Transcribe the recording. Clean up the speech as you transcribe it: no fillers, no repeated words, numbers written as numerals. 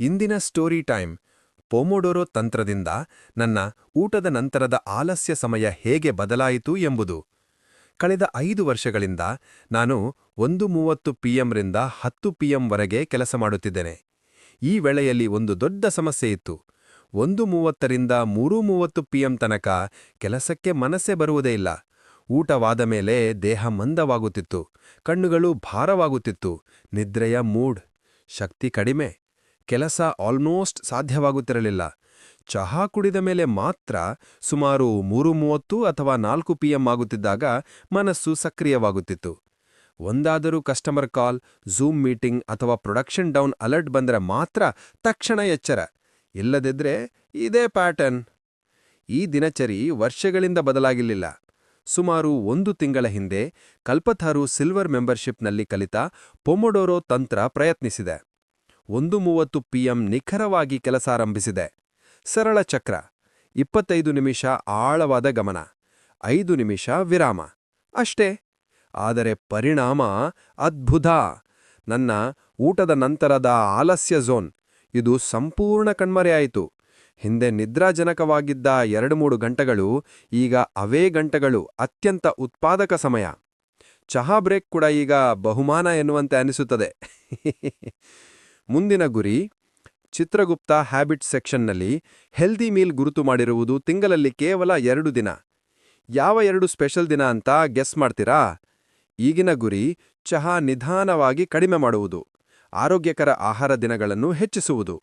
ಇಂದಿನ story time ಪೊಮೊಡೊರೊ ತಂತ್ರದಿಂದ ನನ್ನ ಊಟದ ನಂತರದ ಆಲಸ್ಯ ಸಮಯ ಹೇಗೆ ಬದಲಾಯಿತು ಎಂಬುದು. ಕಳೆದ 5 ವರ್ಷಗಳಿಂದ ನಾನು 1:30 ಪಿಎಂರಿಂದ 10 ಪಿಎಂವರೆಗೆ ಕೆಲಸ ಮಾಡುತ್ತಿದ್ದೇನೆ. ಈ ವೇಳೆಯಲ್ಲಿ ಒಂದು ದೊಡ್ಡ ಸಮಸ್ಯೆ ಇತ್ತು. 1:30ರಿಂದ 3:30 ಪಿಎಂ ತನಕ ಕೆಲಸಕ್ಕೆ ಮನಸ್ಸೇ ಬರುವುದೇ ಇಲ್ಲ. ಊಟವಾದ ಮೇಲೆ ದೇಹ ಮಂದವಾಗುತ್ತಿತ್ತು, ಕಣ್ಣುಗಳು ಭಾರವಾಗುತ್ತಿತ್ತು, ನಿದ್ರೆಯ ಮೂಡ್, ಶಕ್ತಿ ಕಡಿಮೆ, ಕೆಲಸ ಆಲ್ಮೋಸ್ಟ್ ಸಾಧ್ಯವಾಗುತ್ತಿರಲಿಲ್ಲ. ಚಹಾ ಕುಡಿದ ಮೇಲೆ ಮಾತ್ರ ಸುಮಾರು 3:30 ಅಥವಾ 4 ಪಿಎಂ ಆಗುತ್ತಿದ್ದಾಗ ಮನಸ್ಸು ಸಕ್ರಿಯವಾಗುತ್ತಿತ್ತು. ಒಂದಾದರೂ ಕಸ್ಟಮರ್ ಕಾಲ್, ಝೂಮ್ ಮೀಟಿಂಗ್ ಅಥವಾ ಪ್ರೊಡಕ್ಷನ್ ಡೌನ್ ಅಲರ್ಟ್ ಬಂದರೆ ಮಾತ್ರ ತಕ್ಷಣ ಎಚ್ಚರ. ಇಲ್ಲದಿದ್ರೆ ಇದೇ ಪ್ಯಾಟರ್ನ್. ಈ ದಿನಚರಿ ವರ್ಷಗಳಿಂದ ಬದಲಾಗಿರಲಿಲ್ಲ. ಸುಮಾರು 1 ತಿಂಗಳ ಹಿಂದೆ ಕಲ್ಪತರು ಸಿಲ್ವರ್ ಮೆಂಬರ್ಶಿಪ್ನಲ್ಲಿ ಕಲಿತ ಪೊಮೊಡೊರೊ ತಂತ್ರ ಪ್ರಯತ್ನಿಸಿದೆ. 1:30 ಪಿಎಂ ನಿಖರವಾಗಿ ಕೆಲಸಾರಂಭಿಸಿದೆ. ಸರಳ ಚಕ್ರ, 25 ನಿಮಿಷ ಆಳವಾದ ಗಮನ, 5 ನಿಮಿಷ ವಿರಾಮ, ಅಷ್ಟೇ. ಆದರೆ ಪರಿಣಾಮ ಅದ್ಭುತ. ನನ್ನ ಊಟದ ನಂತರದ ಆಲಸ್ಯ ಝೋನ್ ಇದು ಸಂಪೂರ್ಣ ಕಣ್ಮರೆಯಾಯಿತು. ಹಿಂದೆ ನಿದ್ರಾಜನಕವಾಗಿದ್ದ 2-3 ಗಂಟೆಗಳು ಈಗ ಅವೇ ಗಂಟೆಗಳು ಅತ್ಯಂತ ಉತ್ಪಾದಕ ಸಮಯ. ಚಹಾ ಬ್ರೇಕ್ ಕೂಡ ಈಗ ಬಹುಮಾನ ಎನ್ನುವಂತೆ ಅನಿಸುತ್ತದೆ. ಮುಂದಿನ ಗುರಿ, ಚಿತ್ರಗುಪ್ತ ಹ್ಯಾಬಿಟ್ಸ್ ಸೆಕ್ಷನ್ನಲ್ಲಿ ಹೆಲ್ದಿ ಮೀಲ್ ಗುರುತು ಮಾಡಿರುವುದು ತಿಂಗಳಲ್ಲಿ ಕೇವಲ 2 ದಿನ. ಯಾವ 2 ಸ್ಪೆಷಲ್ ದಿನ ಅಂತ ಗೆಸ್ ಮಾಡ್ತೀರಾ? ಈಗಿನ ಗುರಿ, ಚಹಾ ನಿಧಾನವಾಗಿ ಕಡಿಮೆ ಮಾಡುವುದು, ಆರೋಗ್ಯಕರ ಆಹಾರ ದಿನಗಳನ್ನು ಹೆಚ್ಚಿಸುವುದು.